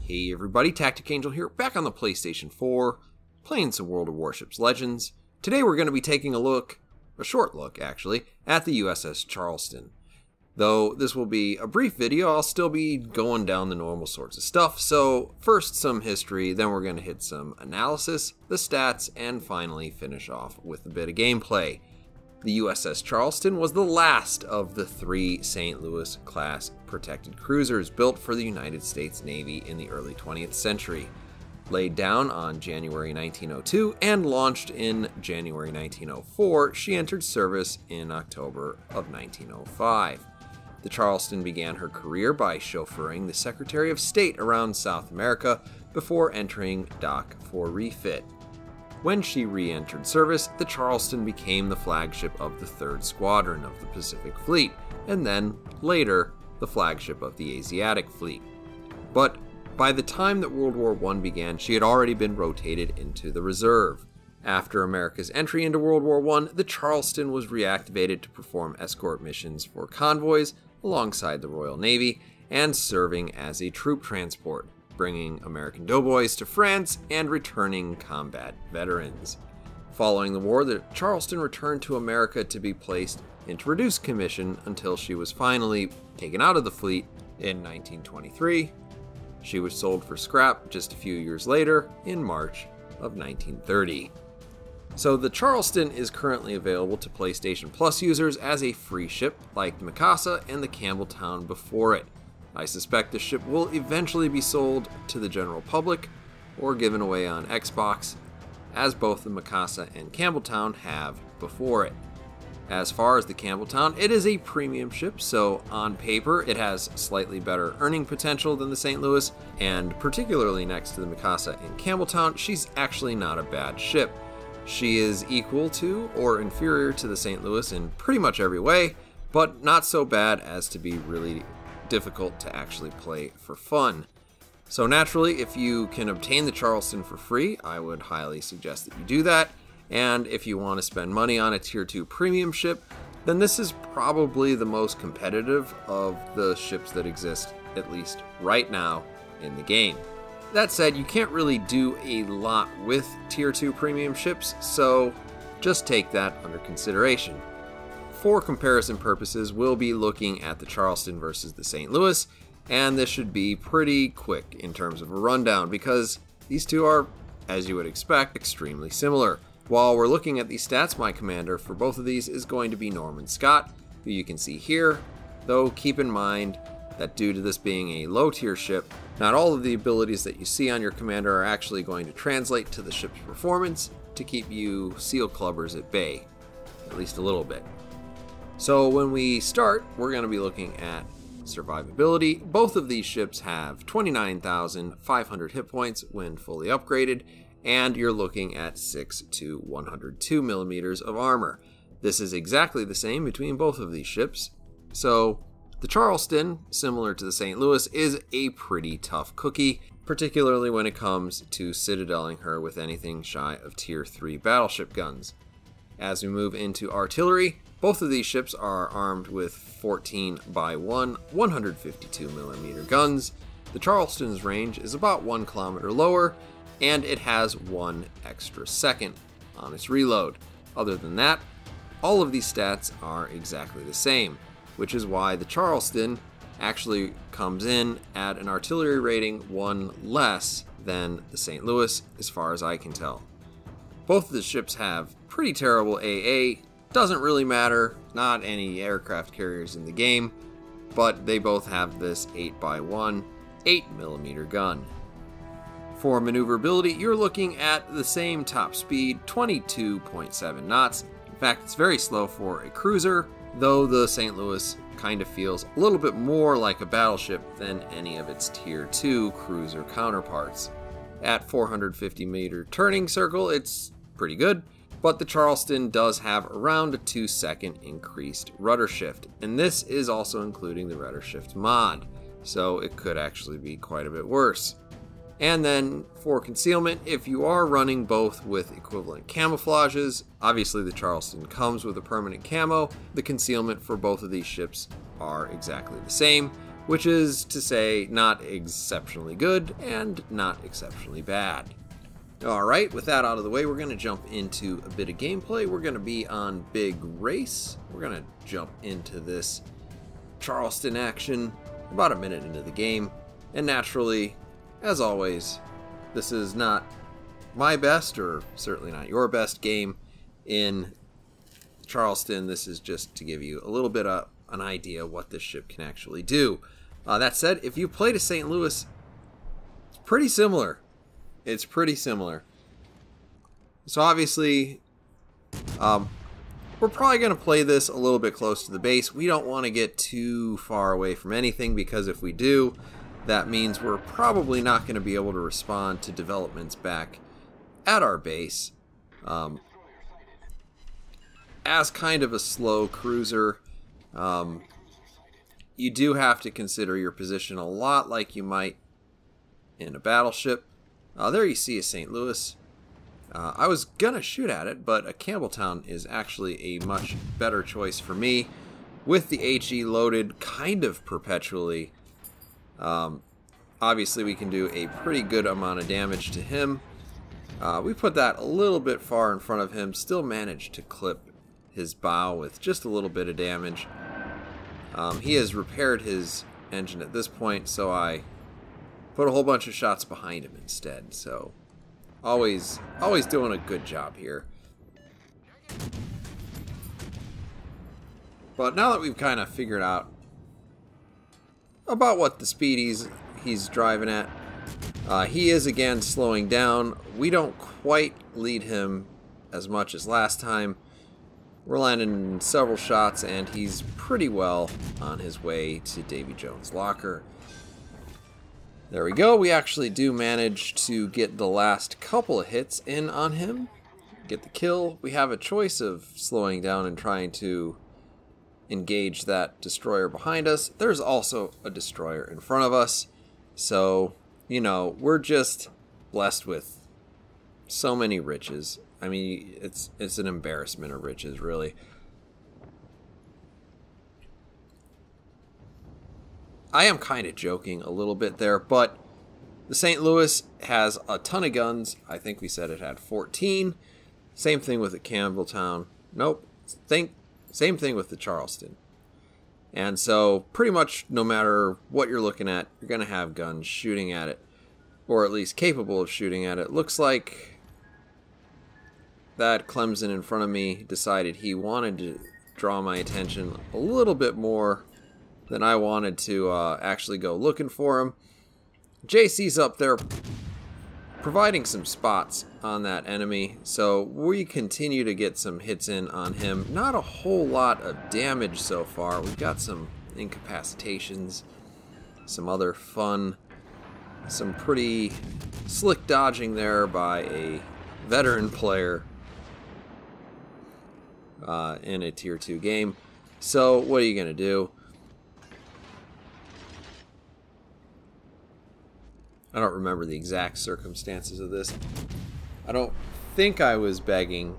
Hey everybody, Tactic Angel here, back on the PlayStation 4, playing some World of Warships Legends. Today we're going to be taking a short look actually, at the USS Charleston. Though this will be a brief video, I'll still be going down the normal sorts of stuff. So first some history, then we're going to hit some analysis, the stats, and finally finish off with a bit of gameplay. The USS Charleston was the last of the 3 St. Louis class protected cruisers built for the United States Navy in the early 20th century. Laid down on January 1902 and launched in January 1904, she entered service in October of 1905. The Charleston began her career by chauffeuring the Secretary of State around South America before entering dock for refit. When she re-entered service, the Charleston became the flagship of the 3rd Squadron of the Pacific Fleet, and then, later, the flagship of the Asiatic Fleet. But by the time that World War I began, she had already been rotated into the reserve. After America's entry into World War I, the Charleston was reactivated to perform escort missions for convoys alongside the Royal Navy and serving as a troop transport, bringing American doughboys to France and returning combat veterans. Following the war, the Charleston returned to America to be placed into reduced commission until she was finally taken out of the fleet in 1923. She was sold for scrap just a few years later in March of 1930. So the Charleston is currently available to PlayStation Plus users as a free ship like the Mikasa and the Campbelltown before it. I suspect the ship will eventually be sold to the general public or given away on Xbox, as both the Mikasa and Campbelltown have before it. As far as the Campbelltown, it is a premium ship, so on paper it has slightly better earning potential than the St. Louis, and particularly next to the Mikasa and Campbelltown, she's actually not a bad ship. She is equal to or inferior to the St. Louis in pretty much every way, but not so bad as to be really difficult to actually play for fun. So naturally, if you can obtain the Charleston for free, I would highly suggest that you do that. And if you want to spend money on a Tier 2 premium ship, then this is probably the most competitive of the ships that exist, at least right now in the game. That said, you can't really do a lot with Tier 2 premium ships, so just take that under consideration. For comparison purposes, we'll be looking at the Charleston versus the St. Louis, and this should be pretty quick in terms of a rundown because these two are, as you would expect, extremely similar. While we're looking at these stats, my commander for both of these is going to be Norman Scott, who you can see here, though keep in mind that due to this being a low tier ship, not all of the abilities that you see on your commander are actually going to translate to the ship's performance to keep you seal clubbers at bay, at least a little bit. So when we start, we're going to be looking at survivability. Both of these ships have 29,500 hit points when fully upgraded, and you're looking at 6 to 102 millimeters of armor. This is exactly the same between both of these ships. So the Charleston, similar to the St. Louis, is a pretty tough cookie, particularly when it comes to citadeling her with anything shy of Tier 3 battleship guns. As we move into artillery, both of these ships are armed with 14x1 152mm guns. The Charleston's range is about 1 kilometer lower, and it has 1 extra second on its reload. Other than that, all of these stats are exactly the same, which is why the Charleston actually comes in at an artillery rating 1 less than the St. Louis, as far as I can tell. Both of the ships have pretty terrible AA. Doesn't really matter, not any aircraft carriers in the game, but they both have this 8x1 8mm gun. For maneuverability, you're looking at the same top speed, 22.7 knots. In fact, it's very slow for a cruiser, though the St. Louis kind of feels a little bit more like a battleship than any of its Tier 2 cruiser counterparts. At 450 meter turning circle, it's pretty good, but the Charleston does have around a 2-second increased rudder shift, and this is also including the rudder shift mod, so it could actually be quite a bit worse. And then for concealment, if you are running both with equivalent camouflages, obviously the Charleston comes with a permanent camo, the concealment for both of these ships are exactly the same, which is to say not exceptionally good and not exceptionally bad. Alright, with that out of the way, we're going to jump into a bit of gameplay. We're going to be on Big Race. We're going to jump into this Charleston action about a minute into the game. And naturally, as always, this is not my best, or certainly not your best game in Charleston. This is just to give you a little bit of an idea what this ship can actually do. That said, if you played a St. Louis, it's pretty similar. It's pretty similar. So obviously, we're probably going to play this a little bit close to the base. We don't want to get too far away from anything, because if we do, that means we're probably not going to be able to respond to developments back at our base. As kind of a slow cruiser, you do have to consider your position a lot like you might in a battleship. There you see a St. Louis. I was gonna shoot at it, but a Campbelltown is actually a much better choice for me. With the HE loaded kind of perpetually, obviously we can do a pretty good amount of damage to him. We put that a little bit far in front of him, still managed to clip his bow with just a little bit of damage. He has repaired his engine at this point, so I put a whole bunch of shots behind him instead. So always doing a good job here. But now that we've kind of figured out about what the speed he's driving at, he is again slowing down. We don't quite lead him as much as last time. We're landing several shots, and he's pretty well on his way to Davy Jones' locker. There we go. We actually do manage to get the last couple of hits in on him. Get the kill. We have a choice of slowing down and trying to engage that destroyer behind us. There's also a destroyer in front of us. So, you know, we're just blessed with so many riches. I mean, it's an embarrassment of riches, really. I am kind of joking a little bit there, but the St. Louis has a ton of guns. I think we said it had 14. Same thing with the Campbelltown. Nope. Same thing with the Charleston. And so pretty much no matter what you're looking at, you're going to have guns shooting at it, or at least capable of shooting at it. Looks like that Clemson in front of me decided he wanted to draw my attention a little bit more than I wanted to actually go looking for him. JC's up there providing some spots on that enemy, so we continue to get some hits in on him. Not a whole lot of damage so far. We've got some incapacitations, some other fun, some pretty slick dodging there by a veteran player in a tier 2 game. So what are you going to do? I don't remember the exact circumstances of this. I don't think I was begging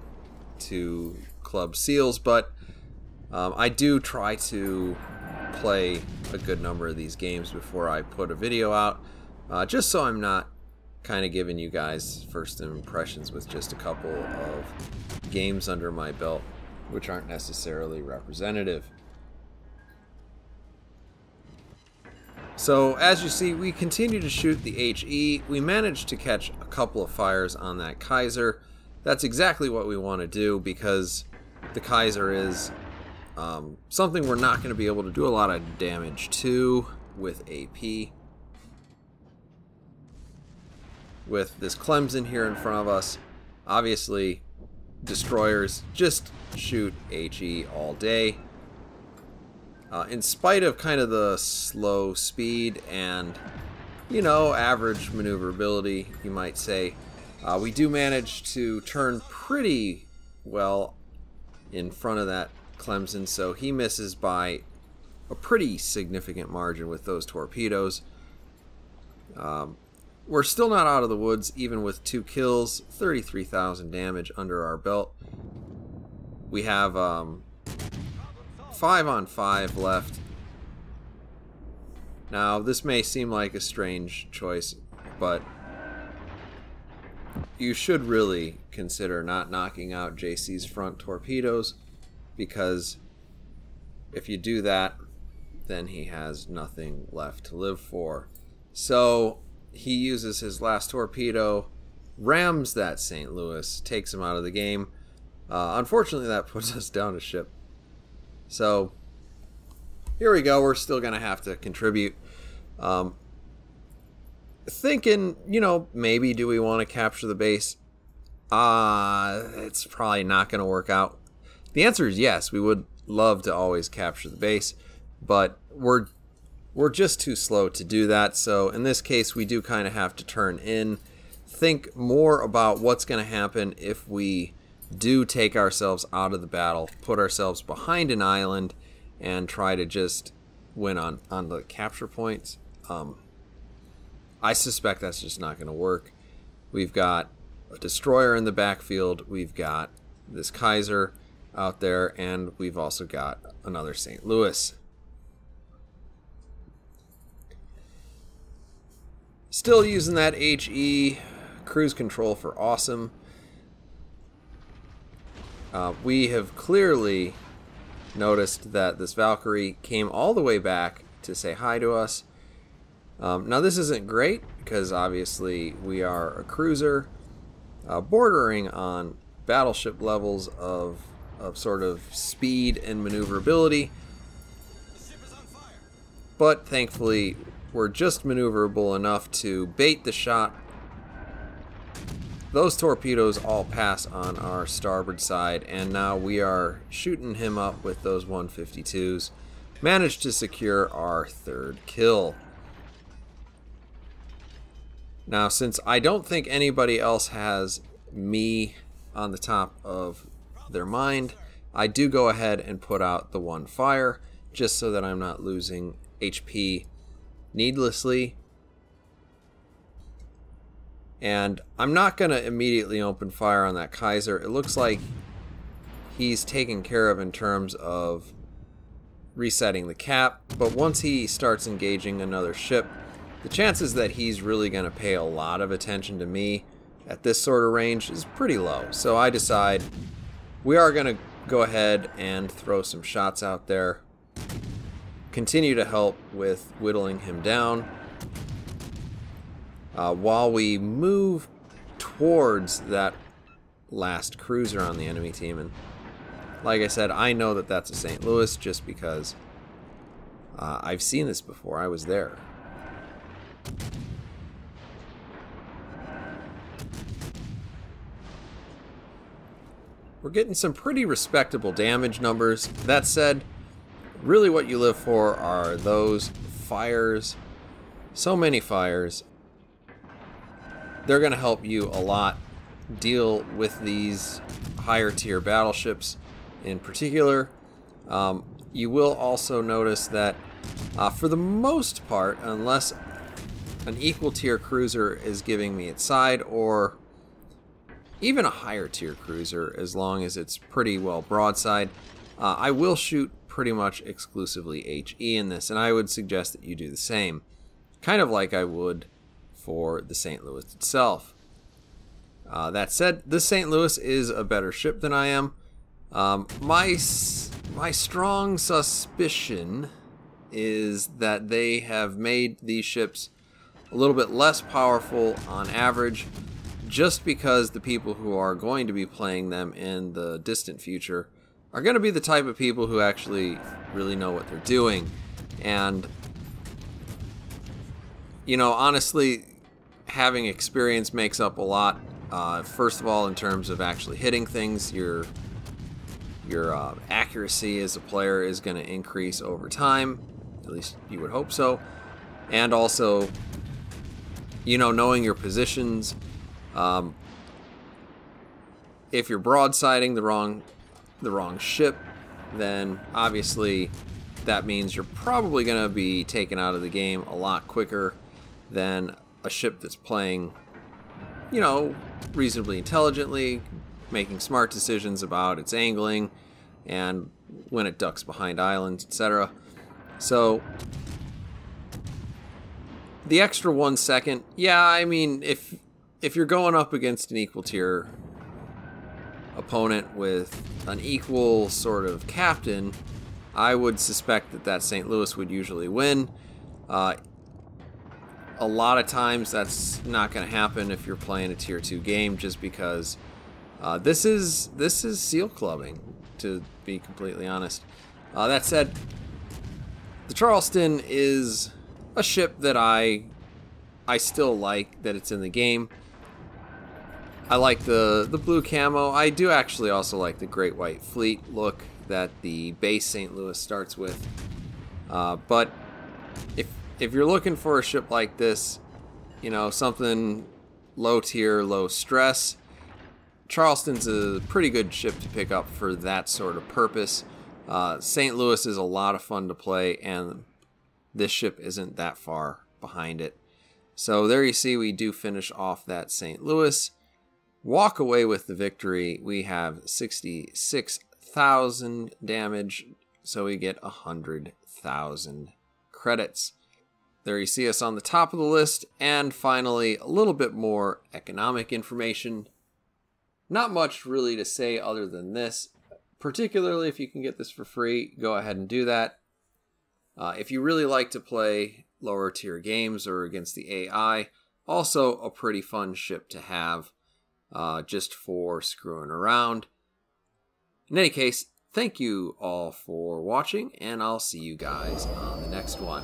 to club seals, but I do try to play a good number of these games before I put a video out, just so I'm not kind of giving you guys first impressions with just a couple of games under my belt, which aren't necessarily representative. So as you see, we continue to shoot the HE. We managed to catch a couple of fires on that Kaiser. That's exactly what we want to do, because the Kaiser is something we're not going to be able to do a lot of damage to with AP. With this Clemson here in front of us, obviously destroyers just shoot HE all day. In spite of kind of the slow speed and, you know, average maneuverability, you might say, we do manage to turn pretty well in front of that Clemson, so he misses by a pretty significant margin with those torpedoes. We're still not out of the woods, even with 2 kills, 33,000 damage under our belt. We have 5 on 5 left. Now, this may seem like a strange choice, but you should really consider not knocking out JC's front torpedoes, because if you do that, then he has nothing left to live for. So he uses his last torpedo, rams that St. Louis, takes him out of the game. Unfortunately, that puts us down a ship. So here we go. We're still going to have to contribute. Thinking, maybe do we want to capture the base? It's probably not going to work out. The answer is yes. We would love to always capture the base, but we're just too slow to do that. So in this case, we do kind of have to turn in, think more about what's going to happen if we do take ourselves out of the battle, put ourselves behind an island, and try to just win on the capture points. I suspect that's just not going to work. We've got a destroyer in the backfield, we've got this Kaiser out there, and we've also got another St. Louis. Still using that HE cruise control for awesome. We have clearly noticed that this Valkyrie came all the way back to say hi to us. Now this isn't great because obviously we are a cruiser, bordering on battleship levels of sort of speed and maneuverability. But thankfully we're just maneuverable enough to bait the shot. Those torpedoes all pass on our starboard side, and now we are shooting him up with those 152s. Managed to secure our third kill. Now, since I don't think anybody else has me on the top of their mind, I do go ahead and put out the one fire, just so that I'm not losing HP needlessly. And I'm not going to immediately open fire on that Kaiser. It looks like he's taken care of in terms of resetting the cap, but once he starts engaging another ship, the chances that he's really going to pay a lot of attention to me at this sort of range is pretty low. So I decide we are going to go ahead and throw some shots out there, continue to help with whittling him down, while we move towards that last cruiser on the enemy team. And like I said, I know that that's a St. Louis just because I've seen this before. I was there. We're getting some pretty respectable damage numbers. That said, really what you live for are those fires. So many fires. They're going to help you a lot deal with these higher tier battleships in particular. You will also notice that for the most part, unless an equal tier cruiser is giving me its side, or even a higher tier cruiser, as long as it's pretty well broadside, I will shoot pretty much exclusively HE in this, and I would suggest that you do the same, kind of like I would for the St. Louis itself. That said, the St. Louis is a better ship than I am. My strong suspicion is that they have made these ships a little bit less powerful on average, just because the people who are going to be playing them in the distant future are going to be the type of people who actually really know what they're doing. And, honestly, having experience makes up a lot. First of all, in terms of actually hitting things, your accuracy as a player is going to increase over time. At least you would hope so. And also, knowing your positions. If you're broadsiding the wrong ship, then obviously that means you're probably going to be taken out of the game a lot quicker than a ship that's playing, reasonably intelligently, making smart decisions about its angling and when it ducks behind islands, etc. So The extra 1 second, yeah, I mean, if you're going up against an equal tier opponent with an equal sort of captain, I would suspect that that St. Louis would usually win. A lot of times that's not going to happen if you're playing a tier 2 game, just because this is seal clubbing, to be completely honest. That said, the Charleston is a ship that I still like that it's in the game. I like the blue camo. I do actually also like the Great White Fleet look that the base St. Louis starts with. But if you're looking for a ship like this, you know, something low tier, low stress, Charleston's a pretty good ship to pick up for that sort of purpose. St. Louis is a lot of fun to play, and this ship isn't that far behind it. So there you see, we do finish off that St. Louis. Walk away with the victory. We have 66,000 damage, so we get 100,000 credits. There you see us on the top of the list, and finally, a little bit more economic information. Not much really to say other than this. Particularly if you can get this for free, go ahead and do that. If you really like to play lower tier games or against the AI, also a pretty fun ship to have just for screwing around. In any case, thank you all for watching, and I'll see you guys on the next one.